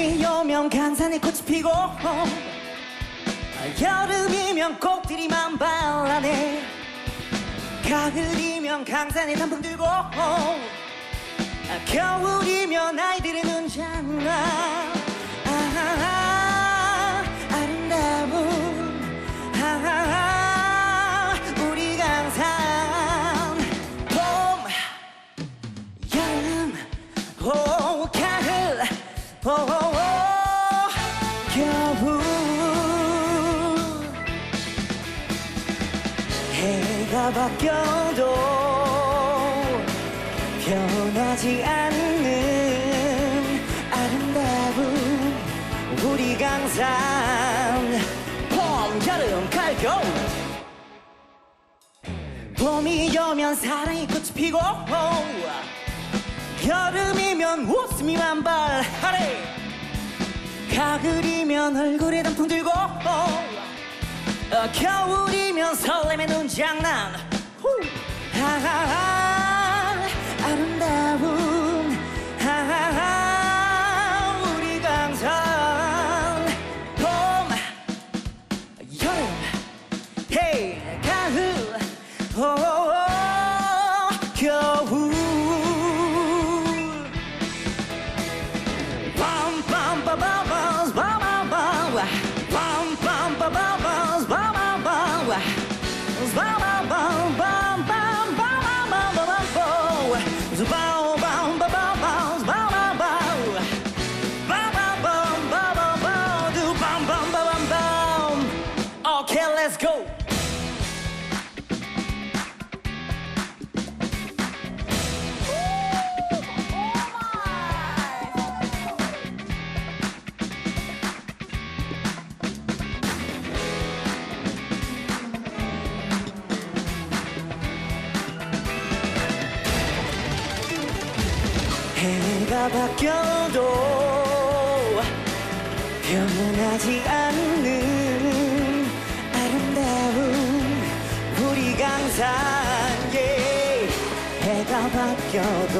봄이 오면 강산에 꽃이 피고 여름이면 꽃들이 만발하네. 가을이면 강산에 단풍 들고 겨울이면 아이들의 눈장나. 아름다운 우리 강산. 봄, 여름, 가을, 겨울. 해가 바뀌어도 변하지 않는 아름다운 우리 강산. 봄, 여름, 가을, 겨울. 봄이 오면 사랑의 꽃이 피고 여름이면 웃음이 만발하네. 가을이면 얼굴에 단풍 들고 겨울이면 설렘의 눈장난. 아름다운 우리 강산. 봄, 여름, 헤이, 가을, 겨울. Okay, let's go. 해가 바뀌어도 변하지 않는 아름다운 우리 강산. 해가 바뀌어도